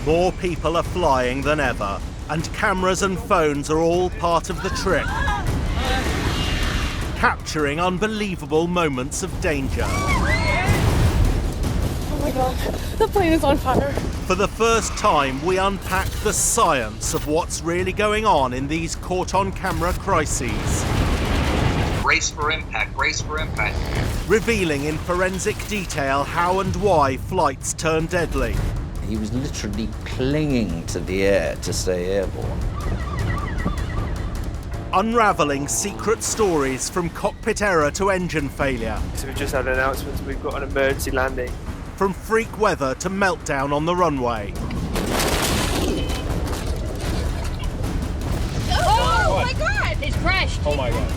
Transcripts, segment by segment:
More people are flying than ever, and cameras and phones are all part of the trip, capturing unbelievable moments of danger. Oh my God, the plane is on fire. For the first time, we unpack the science of what's really going on in these caught-on-camera crises. Brace for impact, brace for impact. Revealing in forensic detail how and why flights turn deadly. He was literally clinging to the air to stay airborne. Unravelling secret stories from cockpit error to engine failure. So we've just had an announcement, we've got an emergency landing. From freak weather to meltdown on the runway. Oh my God! It's crashed. Oh my God.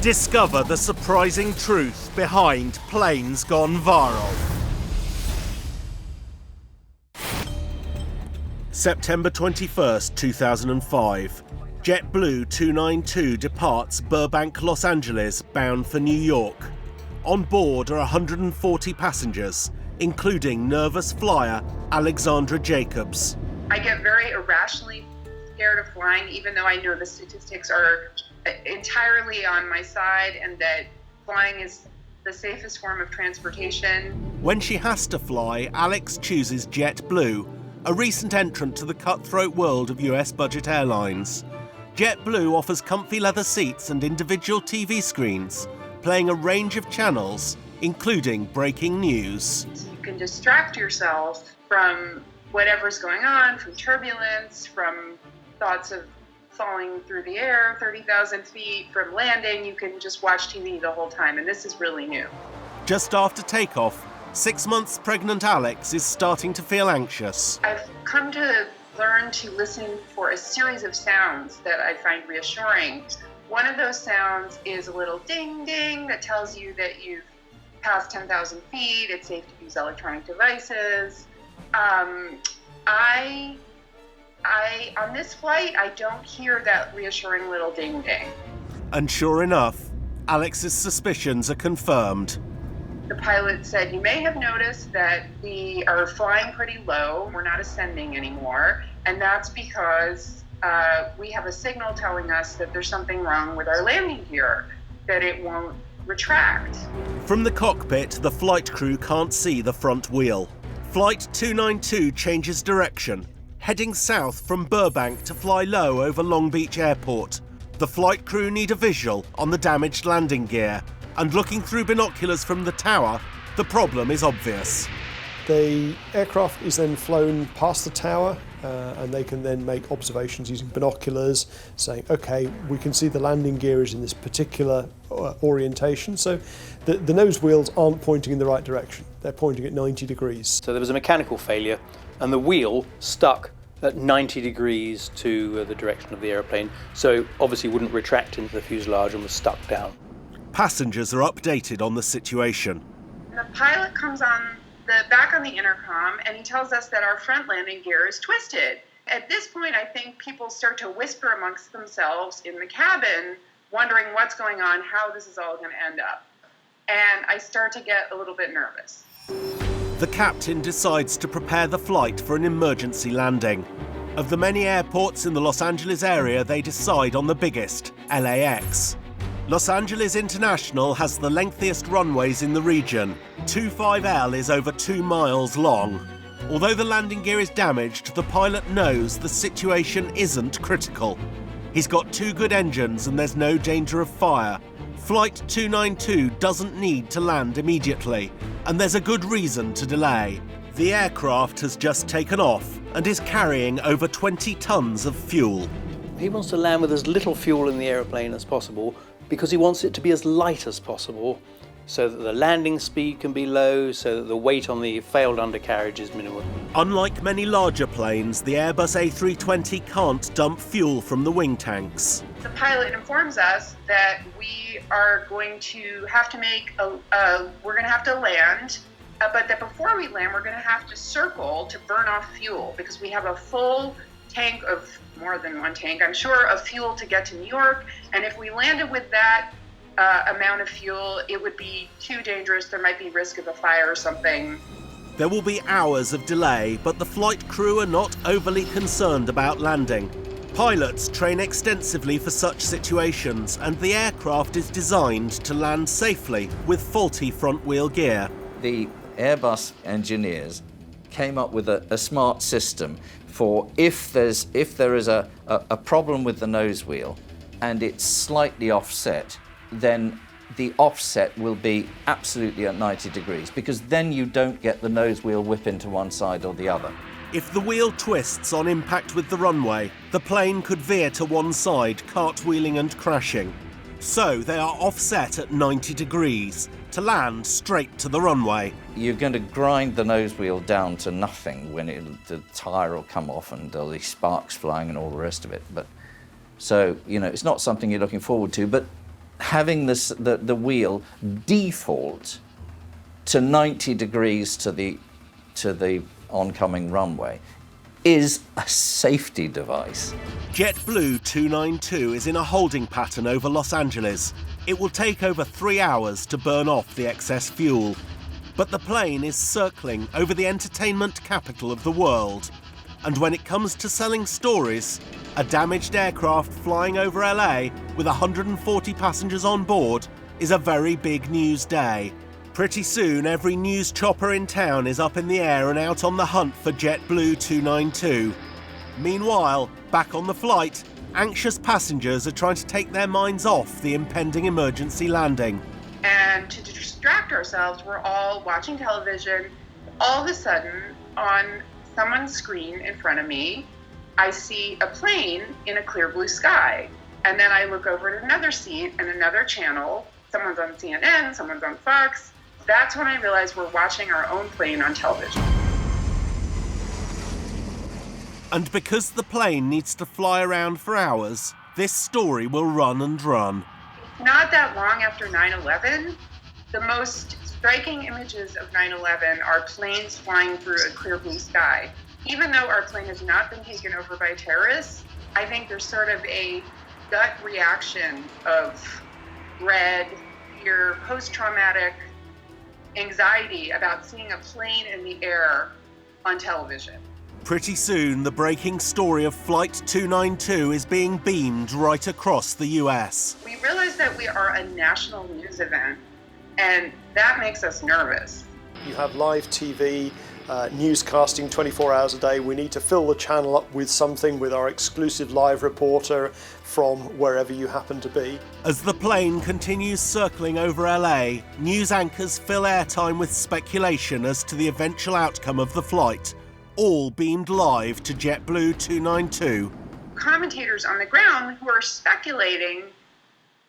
Discover the surprising truth behind planes gone viral. September 21st, 2005. JetBlue 292 departs Burbank, Los Angeles, bound for New York. On board are 140 passengers, including nervous flyer Alexandra Jacobs. I get very irrationally scared of flying, even though I know the statistics are entirely on my side and that flying is the safest form of transportation. When she has to fly, Alex chooses JetBlue, a recent entrant to the cutthroat world of US budget airlines. JetBlue offers comfy leather seats and individual TV screens, playing a range of channels, including breaking news. You can distract yourself from whatever's going on, from turbulence, from thoughts of falling through the air 30,000 feet, from landing. You can just watch TV the whole time, and this is really new. Just after takeoff, 6 months pregnant Alex is starting to feel anxious. I've come to learn to listen for a series of sounds that I find reassuring. One of those sounds is a little ding ding that tells you that you've passed 10,000 feet, it's safe to use electronic devices. On this flight, I don't hear that reassuring little ding ding. And sure enough, Alex's suspicions are confirmed. The pilot said, "You may have noticed that we are flying pretty low. We're not ascending anymore. And that's because we have a signal telling us that there's something wrong with our landing gear, that it won't retract." From the cockpit, the flight crew can't see the front wheel. Flight 292 changes direction, heading south from Burbank to fly low over Long Beach Airport. The flight crew need a visual on the damaged landing gear, and looking through binoculars from the tower, the problem is obvious. The aircraft is then flown past the tower and they can then make observations using binoculars, saying, okay, we can see the landing gear is in this particular orientation. So the nose wheels aren't pointing in the right direction. They're pointing at 90 degrees. So there was a mechanical failure and the wheel stuck at 90 degrees to the direction of the aeroplane. So obviously wouldn't retract into the fuselage and was stuck down. Passengers are updated on the situation. The pilot comes back on the intercom and he tells us that our front landing gear is twisted. At this point, I think people start to whisper amongst themselves in the cabin, wondering what's going on, how this is all going to end up. And I start to get a little bit nervous. The captain decides to prepare the flight for an emergency landing. Of the many airports in the Los Angeles area, they decide on the biggest, LAX. Los Angeles International has the lengthiest runways in the region. 25L is over 2 miles long. Although the landing gear is damaged, the pilot knows the situation isn't critical. He's got 2 good engines and there's no danger of fire. Flight 292 doesn't need to land immediately, and there's a good reason to delay. The aircraft has just taken off and is carrying over 20 tons of fuel. He wants to land with as little fuel in the aeroplane as possible because he wants it to be as light as possible so that the landing speed can be low, so that the weight on the failed undercarriage is minimal. Unlike many larger planes, the Airbus A320 can't dump fuel from the wing tanks. The pilot informs us that we are going to have to land, but that before we land, we're going to have to circle to burn off fuel because we have a full tank of, more than one tank, I'm sure, of fuel to get to New York. And if we landed with that amount of fuel, it would be too dangerous. There might be risk of a fire or something. There will be hours of delay, but the flight crew are not overly concerned about landing. Pilots train extensively for such situations, and the aircraft is designed to land safely with faulty front-wheel gear. The Airbus engineers came up with a smart system for if there is a problem with the nose wheel and it's slightly offset, then the offset will be absolutely at 90 degrees, because then you don't get the nose wheel whipping to one side or the other. If the wheel twists on impact with the runway, the plane could veer to one side, cartwheeling and crashing. So they are offset at 90 degrees to land straight to the runway. You're going to grind the nose wheel down to nothing when the tyre will come off and there'll be sparks flying and all the rest of it. But so, it's not something you're looking forward to, but having the wheel default to 90 degrees to the oncoming runway is a safety device. JetBlue 292 is in a holding pattern over Los Angeles. It will take over 3 hours to burn off the excess fuel. But the plane is circling over the entertainment capital of the world. And when it comes to selling stories, a damaged aircraft flying over LA with 140 passengers on board is a very big news day. Pretty soon, every news chopper in town is up in the air and out on the hunt for JetBlue 292. Meanwhile, back on the flight, anxious passengers are trying to take their minds off the impending emergency landing. And to distract ourselves, we're all watching television. All of a sudden, on someone's screen in front of me, I see a plane in a clear blue sky. And then I look over at another seat and another channel. Someone's on CNN, someone's on Fox. That's when I realized we're watching our own plane on television. And because the plane needs to fly around for hours, this story will run and run. Not that long after 9/11, the most striking images of 9/11 are planes flying through a clear blue sky. Even though our plane has not been taken over by terrorists, I think there's sort of a gut reaction of dread, fear, post-traumatic anxiety about seeing a plane in the air on television. Pretty soon, the breaking story of Flight 292 is being beamed right across the US. We realize that we are a national news event, and that makes us nervous. You have live TV, newscasting 24 hours a day. We need to fill the channel up with something, with our exclusive live reporter from wherever you happen to be. As the plane continues circling over LA, news anchors fill airtime with speculation as to the eventual outcome of the flight, all beamed live to JetBlue 292. Commentators on the ground who are speculating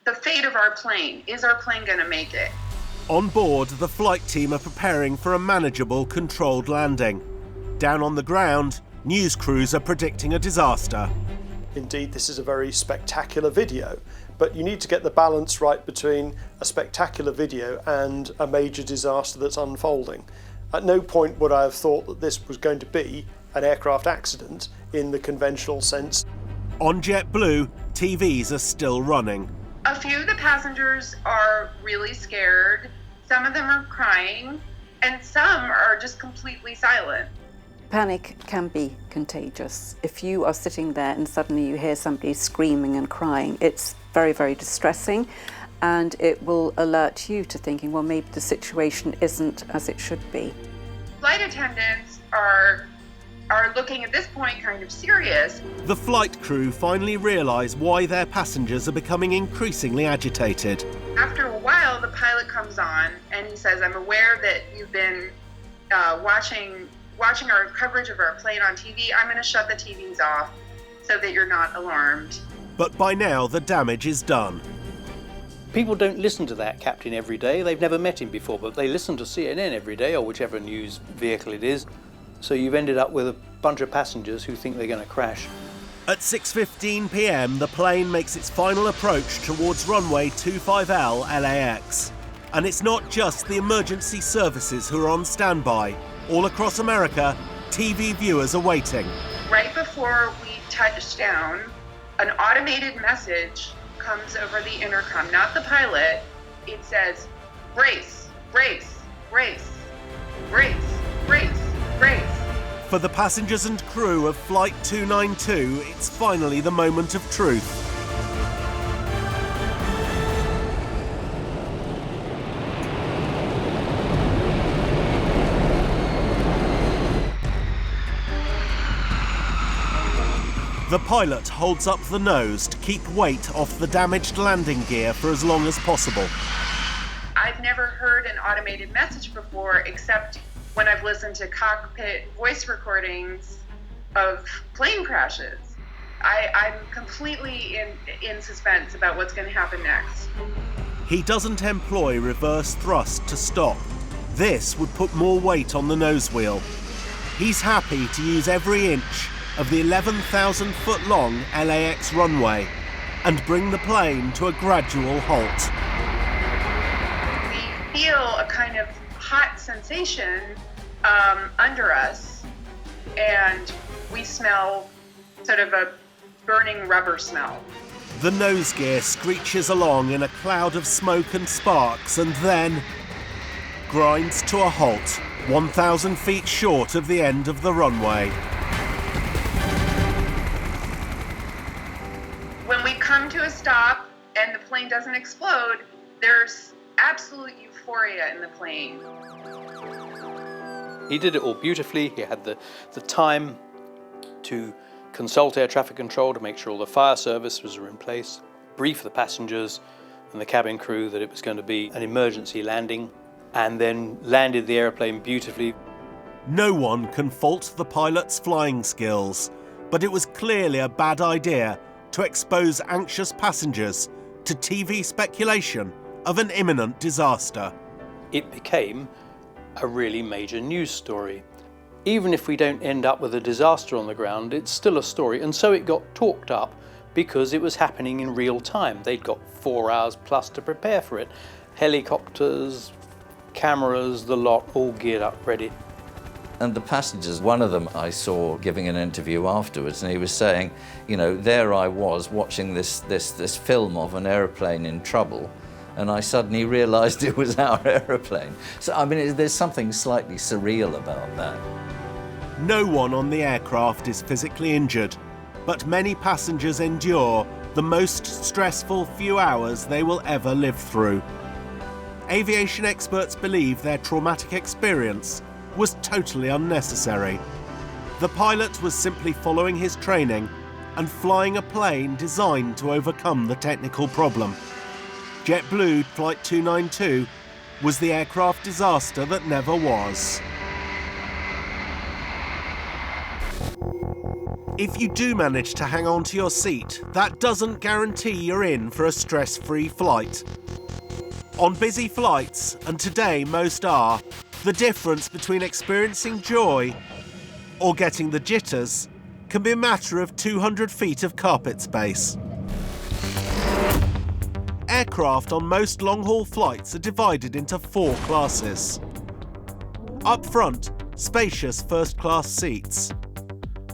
the fate of our plane. Is our plane going to make it? On board, the flight team are preparing for a manageable, controlled landing. Down on the ground, news crews are predicting a disaster. Indeed, this is a very spectacular video, but you need to get the balance right between a spectacular video and a major disaster that's unfolding. At no point would I have thought that this was going to be an aircraft accident in the conventional sense. On JetBlue, TVs are still running. A few of the passengers are really scared, some of them are crying, and some are just completely silent. Panic can be contagious. If you are sitting there and suddenly you hear somebody screaming and crying, it's very, very distressing, and it will alert you to thinking, well, maybe the situation isn't as it should be. Flight attendants are looking at this point kind of serious. The flight crew finally realise why their passengers are becoming increasingly agitated. After a while, the pilot comes on and he says, I'm aware that you've been watching our coverage of our plane on TV. I'm going to shut the TVs off so that you're not alarmed. But by now, the damage is done. People don't listen to that captain every day. They've never met him before, but they listen to CNN every day, or whichever news vehicle it is. So you've ended up with a bunch of passengers who think they're going to crash. At 6:15 p.m, the plane makes its final approach towards runway 25L LAX. And it's not just the emergency services who are on standby. All across America, TV viewers are waiting. Right before we touch down, an automated message comes over the intercom, not the pilot. It says, brace, brace, brace, brace. Brace, brace. For the passengers and crew of Flight 292, it's finally the moment of truth. The pilot holds up the nose to keep weight off the damaged landing gear for as long as possible. I've never heard an automated message before, except when I've listened to cockpit voice recordings of plane crashes. I'm completely in suspense about what's going to happen next. He doesn't employ reverse thrust to stop. This would put more weight on the nose wheel. He's happy to use every inch of the 11,000-foot long LAX runway and bring the plane to a gradual halt. We feel a kind of hot sensation under us, and we smell sort of a burning rubber smell. The nose gear screeches along in a cloud of smoke and sparks and then grinds to a halt, 1,000 feet short of the end of the runway. When we come to a stop and the plane doesn't explode, there's absolute euphoria in the plane. He did it all beautifully. He had the time to consult air traffic control to make sure all the fire services were in place, brief the passengers and the cabin crew that it was going to be an emergency landing, and then landed the airplane beautifully. No one can fault the pilot's flying skills, but it was clearly a bad idea to expose anxious passengers to TV speculation of an imminent disaster. It became a really major news story. Even if we don't end up with a disaster on the ground, it's still a story, and so it got talked up because it was happening in real time. They'd got 4 hours plus to prepare for it. Helicopters, cameras, the lot, all geared up, ready. And the passengers, one of them I saw giving an interview afterwards, and he was saying, you know, there I was watching this film of an aeroplane in trouble, and I suddenly realised it was our aeroplane. So, I mean, there's something slightly surreal about that. No one on the aircraft is physically injured, but many passengers endure the most stressful few hours they will ever live through. Aviation experts believe their traumatic experience was totally unnecessary. The pilot was simply following his training and flying a plane designed to overcome the technical problem. JetBlue Flight 292 was the aircraft disaster that never was. If you do manage to hang on to your seat, that doesn't guarantee you're in for a stress-free flight. On busy flights, and today most are, the difference between experiencing joy or getting the jitters can be a matter of 200 feet of carpet space. Aircraft on most long-haul flights are divided into 4 classes. Up front, spacious first-class seats.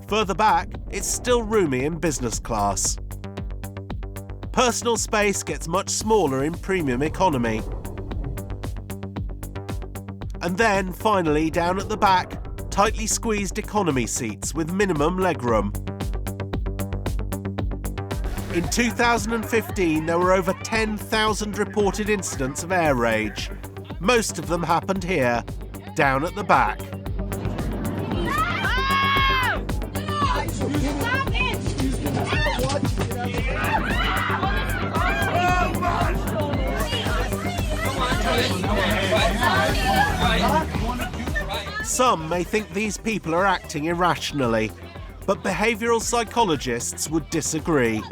Further back, it's still roomy in business class. Personal space gets much smaller in premium economy. And then, finally, down at the back, tightly squeezed economy seats with minimum legroom. In 2015, there were over 10,000 reported incidents of air rage. Most of them happened here, down at the back. Some may think these people are acting irrationally, but behavioural psychologists would disagree.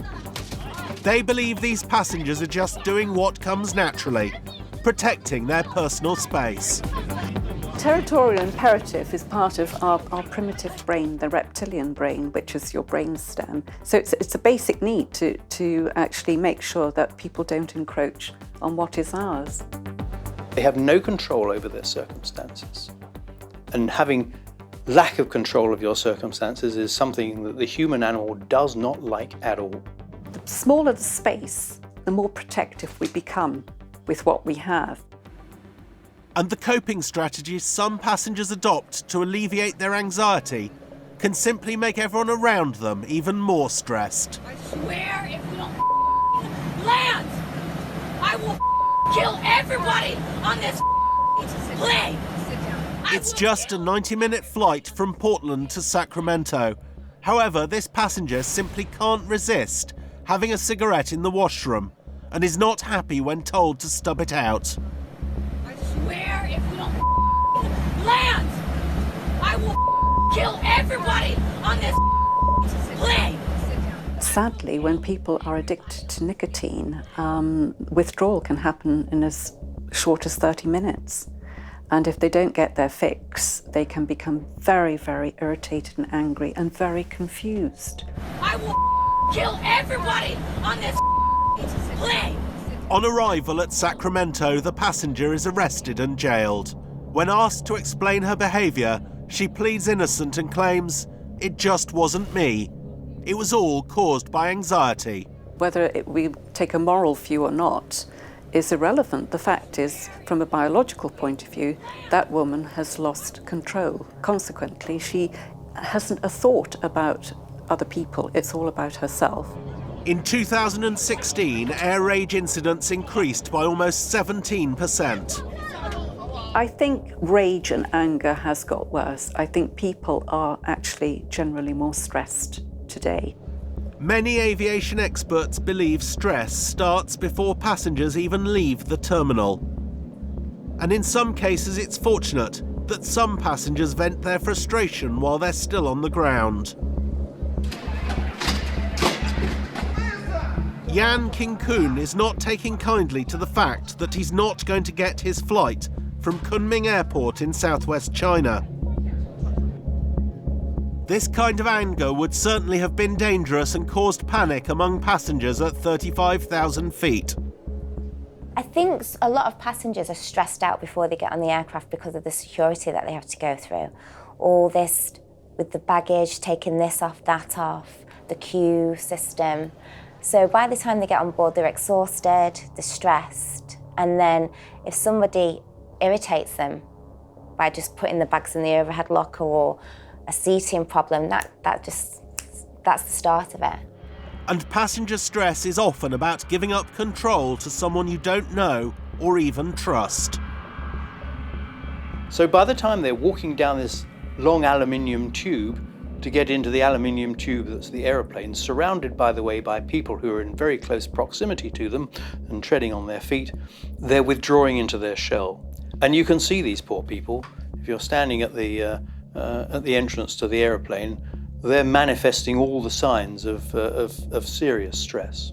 They believe these passengers are just doing what comes naturally, protecting their personal space. Territorial imperative is part of our primitive brain, the reptilian brain, which is your brainstem. So it's a basic need to actually make sure that people don't encroach on what is ours. They have no control over their circumstances. And having lack of control of your circumstances is something that the human animal does not like at all. The smaller the space, the more protective we become with what we have. And the coping strategies some passengers adopt to alleviate their anxiety can simply make everyone around them even more stressed. I swear if we don't land, I will kill everybody on this plane. It's just a 90-minute flight from Portland to Sacramento. However, this passenger simply can't resist having a cigarette in the washroom and is not happy when told to stub it out. I swear if we don't land, I will kill everybody on this plane. Sadly, when people are addicted to nicotine, withdrawal can happen in as short as 30 minutes. And if they don't get their fix, they can become very, very irritated and angry and very confused. I will kill everybody on this plane. On arrival at Sacramento, the passenger is arrested and jailed. When asked to explain her behaviour, she pleads innocent and claims, "It just wasn't me. It was all caused by anxiety." Whether we take a moral view or not is irrelevant. The fact is, from a biological point of view, that woman has lost control. Consequently, she hasn't a thought about other people. It's all about herself. In 2016, air rage incidents increased by almost 17%. I think rage and anger has got worse. I think people are actually generally more stressed today. Many aviation experts believe stress starts before passengers even leave the terminal. And in some cases, it's fortunate that some passengers vent their frustration while they're still on the ground. Yan King-kun is not taking kindly to the fact that he's not going to get his flight from Kunming Airport in southwest China. This kind of anger would certainly have been dangerous and caused panic among passengers at 35,000 feet. I think a lot of passengers are stressed out before they get on the aircraft because of the security that they have to go through. All this with the baggage, taking this off, that off, the queue system. So by the time they get on board, they're exhausted, they're stressed, and then if somebody irritates them by just putting the bags in the overhead locker or a seating problem, that's the start of it. And passenger stress is often about giving up control to someone you don't know or even trust. So by the time they're walking down this long aluminium tube to get into the aluminium tube that's the aeroplane, surrounded, by the way, by people who are in very close proximity to them and treading on their feet, they're withdrawing into their shell. And you can see these poor people. If you're standing at the entrance to the aeroplane, they're manifesting all the signs of serious stress.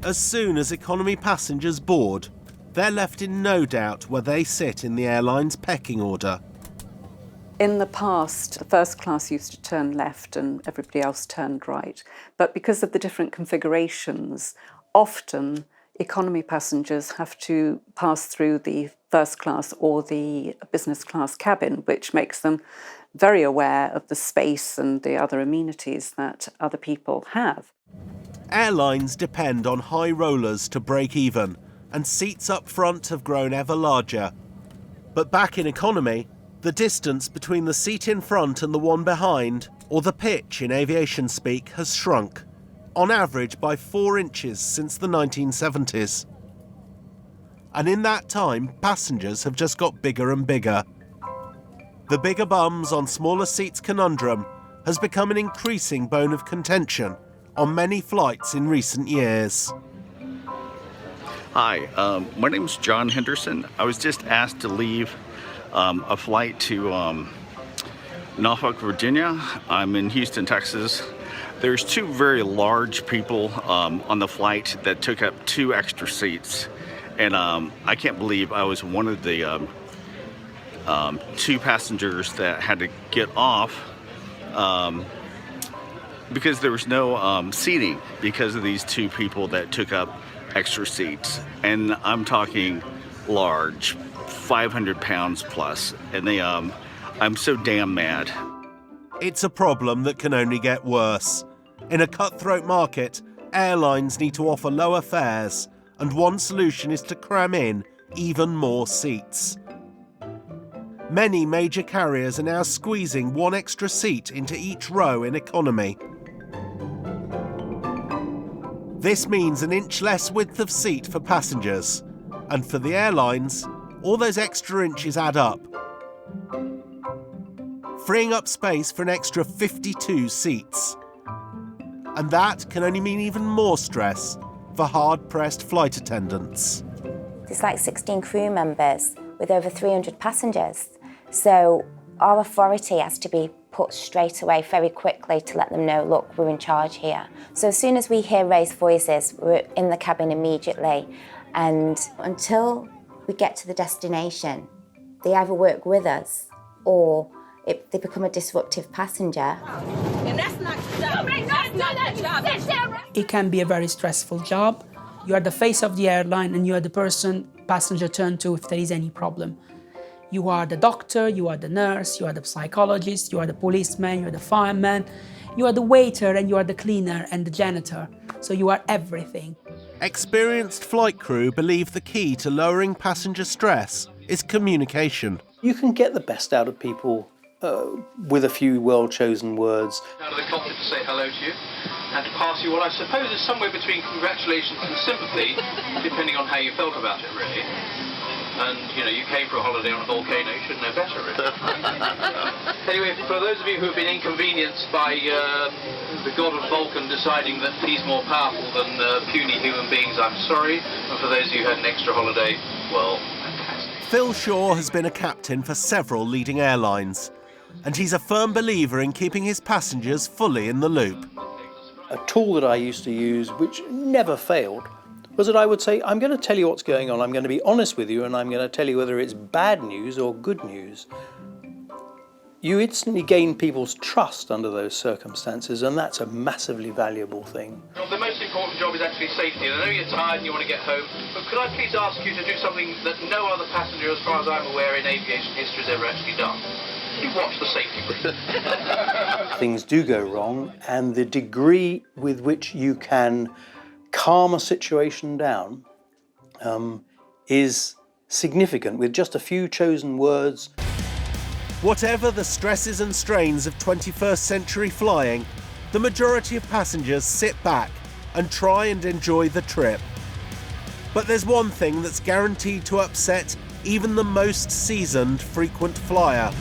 As soon as economy passengers board, they're left in no doubt where they sit in the airline's pecking order. In the past, first class used to turn left and everybody else turned right. But because of the different configurations, often economy passengers have to pass through the first class or the business class cabin, which makes them very aware of the space and the other amenities that other people have. Airlines depend on high rollers to break even, and seats up front have grown ever larger. But back in economy, the distance between the seat in front and the one behind, or the pitch in aviation speak, has shrunk, on average by 4 inches since the 1970s. And in that time, passengers have just got bigger and bigger. The bigger bums on smaller seats conundrum has become an increasing bone of contention on many flights in recent years. Hi, my name is John Henderson. I was just asked to leave a flight to Norfolk, Virginia. I'm in Houston, Texas. There's 2 very large people on the flight that took up 2 extra seats. And I can't believe I was one of the 2 passengers that had to get off because there was no seating because of these 2 people that took up extra seats. And I'm talking large, 500 pounds plus. And they, I'm so damn mad. It's a problem that can only get worse. In a cutthroat market, airlines need to offer lower fares, and one solution is to cram in even more seats. Many major carriers are now squeezing one extra seat into each row in economy. This means an inch less width of seat for passengers, and for the airlines, all those extra inches add up, freeing up space for an extra 52 seats. And that can only mean even more stress for hard-pressed flight attendants. There's like 16 crew members with over 300 passengers. So our authority has to be put straight away very quickly to let them know, look, we're in charge here. So as soon as we hear raised voices, we're in the cabin immediately. And until we get to the destination, they either work with us or they become a disruptive passenger. And that's not your job. That's not your job. It can be a very stressful job. You are the face of the airline and you are the person passenger turn to if there is any problem. You are the doctor, you are the nurse, you are the psychologist, you are the policeman, you are the fireman, you are the waiter and you are the cleaner and the janitor. So you are everything. Experienced flight crew believe the key to lowering passenger stress is communication. You can get the best out of people with a few well-chosen words. Out of the cockpit to say hello to you and to pass you what I suppose is somewhere between congratulations and sympathy, depending on how you felt about it, really. And, you know, you came for a holiday on a volcano, you should know better, really. Anyway, for those of you who have been inconvenienced by the god of Vulcan deciding that he's more powerful than puny human beings, I'm sorry. And for those of you who had an extra holiday, well, fantastic. Phil Shaw has been a captain for several leading airlines, and he's a firm believer in keeping his passengers fully in the loop. A tool that I used to use, which never failed, was that I would say, I'm going to tell you what's going on, I'm going to be honest with you, and I'm going to tell you whether it's bad news or good news. You instantly gain people's trust under those circumstances, and that's a massively valuable thing. Well, the most important job is actually safety, and I know you're tired and you want to get home, but could I please ask you to do something that no other passenger, as far as I'm aware, in aviation history has ever actually done? You watch the safety brief. Things do go wrong, and the degree with which you can calm a situation down is significant with just a few chosen words. Whatever the stresses and strains of 21st century flying, the majority of passengers sit back and try and enjoy the trip. But there's one thing that's guaranteed to upset even the most seasoned frequent flyer.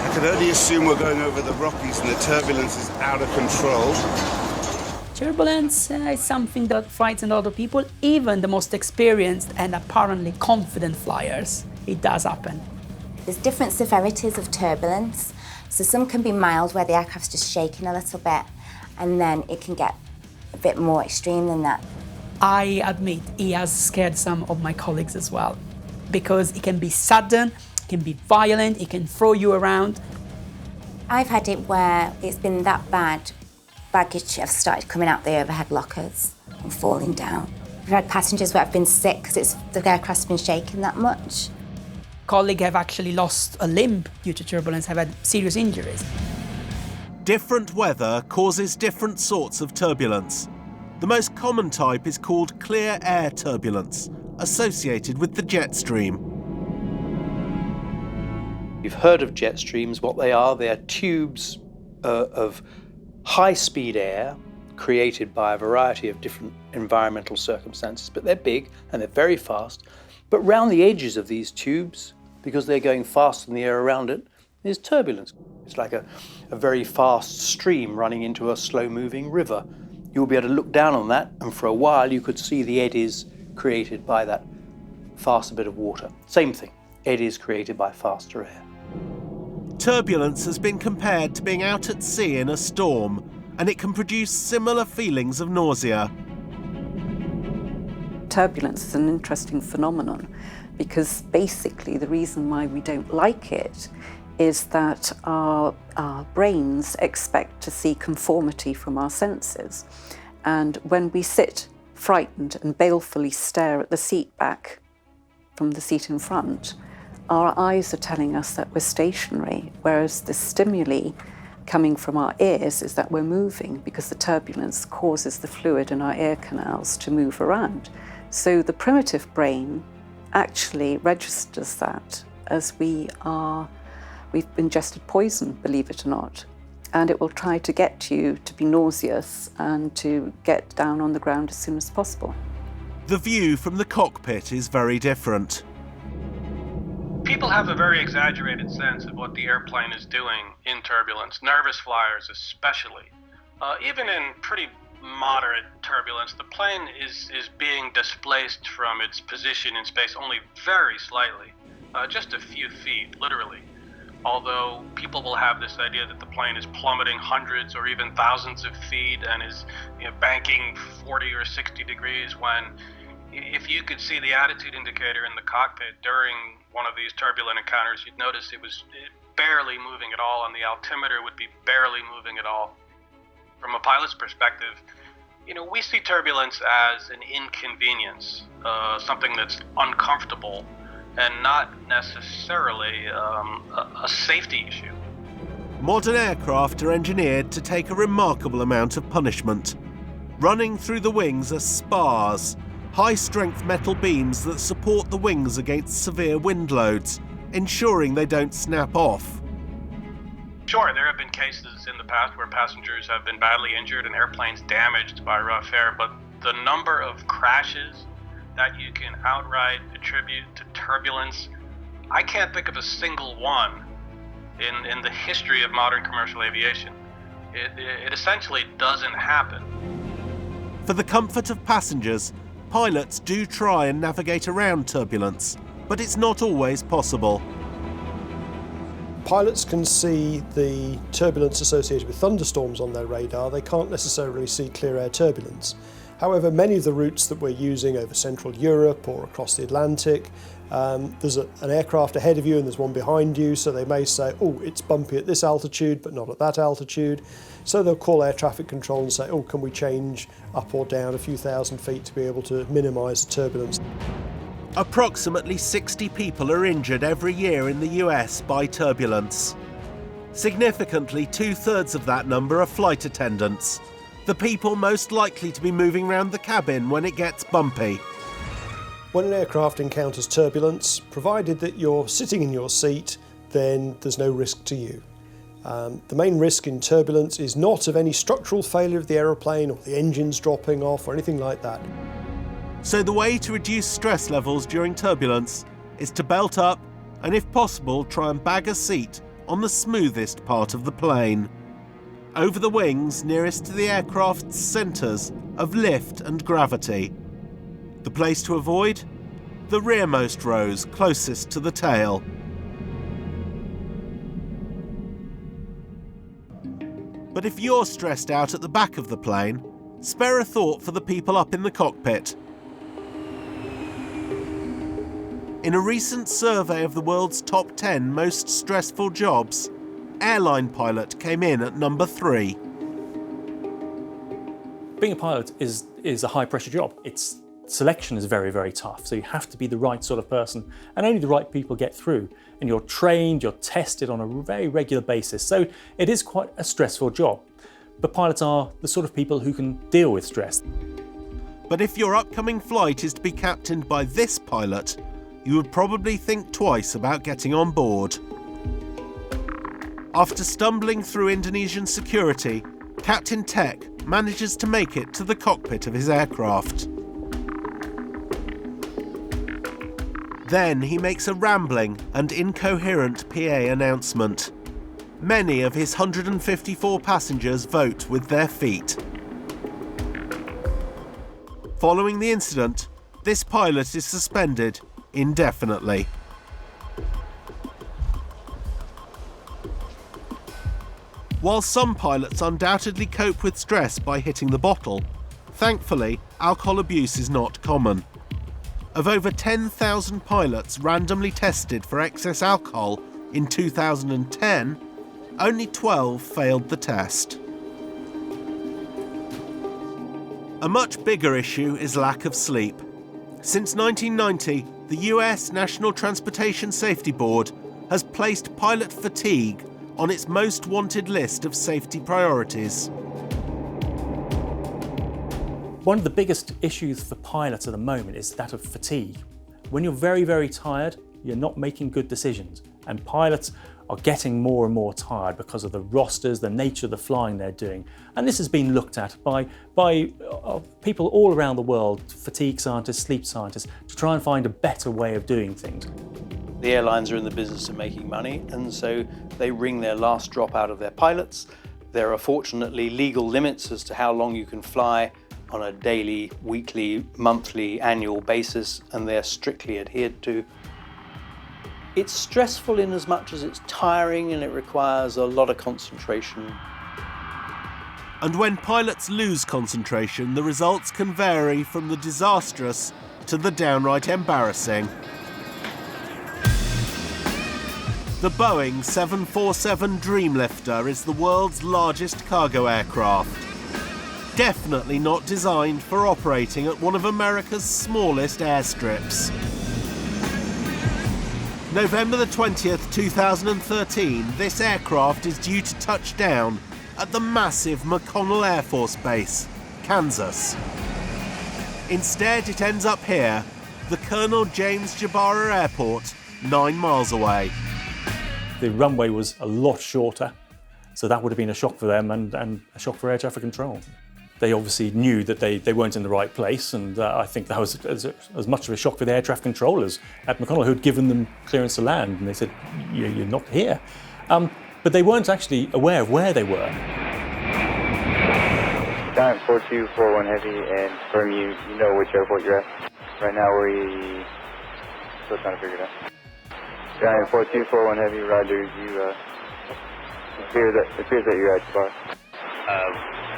I can only assume we're going over the Rockies and the turbulence is out of control. Turbulence is something that frightens a lot of people, even the most experienced and apparently confident flyers. It does happen. There's different severities of turbulence. So some can be mild, where the aircraft's just shaking a little bit, and then it can get a bit more extreme than that. I admit it has scared some of my colleagues as well, because it can be sudden, it can be violent, it can throw you around. I've had it where it's been that bad, baggage have started coming out the overhead lockers and falling down. We've had passengers where have been sick because the aircraft's been shaking that much. Colleagues have actually lost a limb due to turbulence, have had serious injuries. Different weather causes different sorts of turbulence. The most common type is called clear air turbulence, associated with the jet stream. You've heard of jet streams. What they are tubes of high-speed air created by a variety of different environmental circumstances, but they're big and they're very fast. But round the edges of these tubes, because they're going faster than the air around it, is turbulence. It's like a very fast stream running into a slow-moving river. You'll be able to look down on that, and for a while you could see the eddies created by that faster bit of water. Same thing, eddies created by faster air. Turbulence has been compared to being out at sea in a storm, and it can produce similar feelings of nausea. Turbulence is an interesting phenomenon because basically the reason why we don't like it is that our brains expect to see conformity from our senses. And when we sit frightened and balefully stare at the seat back from the seat in front, our eyes are telling us that we're stationary, whereas the stimuli coming from our ears is that we're moving because the turbulence causes the fluid in our ear canals to move around. So the primitive brain actually registers that as we've ingested poison, believe it or not. And it will try to get you to be nauseous and to get down on the ground as soon as possible. The view from the cockpit is very different. People have a very exaggerated sense of what the airplane is doing in turbulence, nervous flyers especially. Even in pretty moderate turbulence, the plane is being displaced from its position in space only very slightly, just a few feet, literally. Although people will have this idea that the plane is plummeting hundreds or even thousands of feet and is banking 40 or 60 degrees when, if you could see the attitude indicator in the cockpit during one of these turbulent encounters, you'd notice it was barely moving at all, and the altimeter would be barely moving at all. From a pilot's perspective, we see turbulence as an inconvenience, something that's uncomfortable, and not necessarily a safety issue. Modern aircraft are engineered to take a remarkable amount of punishment. Running through the wings are spars, high-strength metal beams that support the wings against severe wind loads, ensuring they don't snap off. Sure, there have been cases in the past where passengers have been badly injured and airplanes damaged by rough air, but the number of crashes that you can outright attribute to turbulence, I can't think of a single one in the history of modern commercial aviation. It essentially doesn't happen. For the comfort of passengers, pilots do try and navigate around turbulence, but it's not always possible. Pilots can see the turbulence associated with thunderstorms on their radar. They can't necessarily see clear air turbulence. However, many of the routes that we're using over Central Europe or across the Atlantic, there's an aircraft ahead of you and there's one behind you, so they may say, oh, it's bumpy at this altitude but not at that altitude. So they'll call air traffic control and say, oh, can we change up or down a few thousand feet to be able to minimise the turbulence. Approximately 60 people are injured every year in the US by turbulence. Significantly, 2/3 of that number are flight attendants, the people most likely to be moving around the cabin when it gets bumpy. When an aircraft encounters turbulence, provided that you're sitting in your seat, then there's no risk to you. The main risk in turbulence is not of any structural failure of the aeroplane or the engines dropping off or anything like that. So the way to reduce stress levels during turbulence is to belt up and, if possible, try and bag a seat on the smoothest part of the plane. Over the wings nearest to the aircraft's centres of lift and gravity. The place to avoid? The rearmost rows closest to the tail. But if you're stressed out at the back of the plane, spare a thought for the people up in the cockpit. In a recent survey of the world's top 10 most stressful jobs, airline pilot came in at number 3. Being a pilot is a high-pressure job. Its selection is very, very tough, so you have to be the right sort of person, and only the right people get through. And you're trained, you're tested on a very regular basis, so it is quite a stressful job. But pilots are the sort of people who can deal with stress. But if your upcoming flight is to be captained by this pilot, you would probably think twice about getting on board. After stumbling through Indonesian security, Captain Tech manages to make it to the cockpit of his aircraft. Then he makes a rambling and incoherent PA announcement. Many of his 154 passengers vote with their feet. Following the incident, this pilot is suspended indefinitely. While some pilots undoubtedly cope with stress by hitting the bottle, thankfully, alcohol abuse is not common. Of over 10,000 pilots randomly tested for excess alcohol in 2010, only 12 failed the test. A much bigger issue is lack of sleep. Since 1990, the US National Transportation Safety Board has placed pilot fatigue on its most wanted list of safety priorities. One of the biggest issues for pilots at the moment is that of fatigue. When you're very, very tired, you're not making good decisions. And pilots are getting more and more tired because of the rosters, the nature of the flying they're doing. And this has been looked at by people all around the world, fatigue scientists, sleep scientists, to try and find a better way of doing things. The airlines are in the business of making money, and so they wring their last drop out of their pilots. There are fortunately legal limits as to how long you can fly on a daily, weekly, monthly, annual basis, and they're strictly adhered to. It's stressful in as much as it's tiring, and it requires a lot of concentration. And when pilots lose concentration, the results can vary from the disastrous to the downright embarrassing. The Boeing 747 Dreamlifter is the world's largest cargo aircraft. Definitely not designed for operating at one of America's smallest airstrips. November the 20th, 2013, this aircraft is due to touch down at the massive McConnell Air Force Base, Kansas. Instead, it ends up here, the Colonel James Jabara Airport, 9 miles away. The runway was a lot shorter, so that would have been a shock for them and a shock for air traffic control. They obviously knew that they weren't in the right place, and I think that was as much of a shock for the air traffic controllers at McConnell, who'd given them clearance to land, and they said, you're not here. But they weren't actually aware of where they were. Giant 4241 Heavy, and confirm you know which airport you're at. Right now we're still trying to figure it out. Giant 4241 Heavy, roger, you appears that you're at Jabara.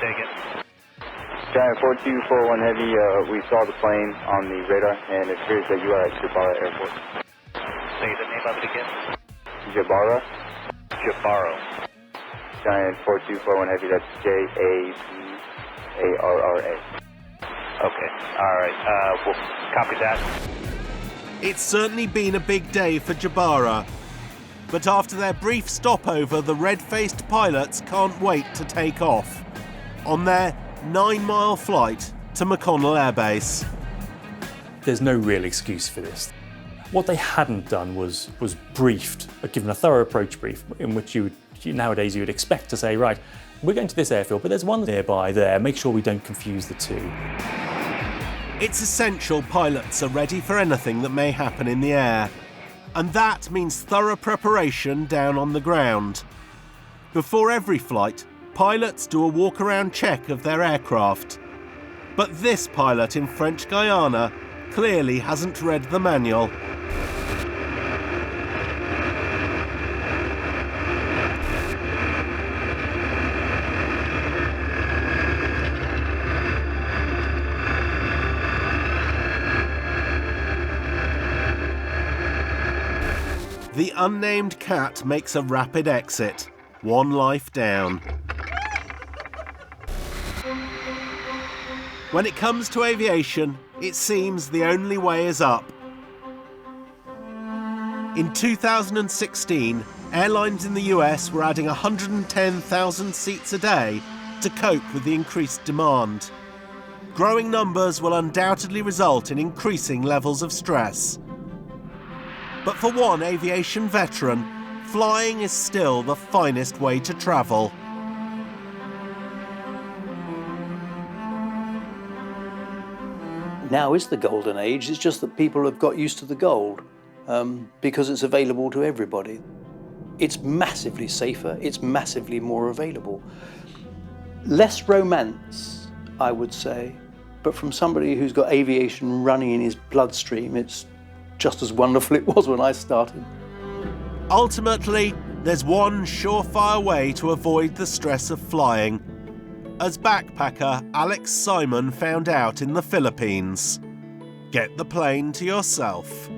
Say again. Giant 4241 Heavy, we saw the plane on the radar, and it appears that you are at Jabara Airport. Say the name of it again. Jabara? Jabara. Giant 4241 Heavy, that's J-A-B-A-R-R-A. Okay, alright, we'll copy that. It's certainly been a big day for Jabara. But after their brief stopover, the red-faced pilots can't wait to take off on their 9-mile flight to McConnell Air Base. There's no real excuse for this. What they hadn't done was briefed, given a thorough approach brief, in which nowadays you would expect to say, right, we're going to this airfield, but there's one nearby there, make sure we don't confuse the two. It's essential pilots are ready for anything that may happen in the air, and that means thorough preparation down on the ground. Before every flight, pilots do a walk-around check of their aircraft. But this pilot in French Guiana clearly hasn't read the manual. The unnamed cat makes a rapid exit, one life down. When it comes to aviation, it seems the only way is up. In 2016, airlines in the US were adding 110,000 seats a day to cope with the increased demand. Growing numbers will undoubtedly result in increasing levels of stress. But for one aviation veteran, flying is still the finest way to travel. Now is the golden age, it's just that people have got used to the gold because it's available to everybody. It's massively safer, it's massively more available. Less romance, I would say, but from somebody who's got aviation running in his bloodstream, it's just as wonderful it was when I started. Ultimately, there's one surefire way to avoid the stress of flying, as backpacker Alex Simon found out in the Philippines. Get the plane to yourself.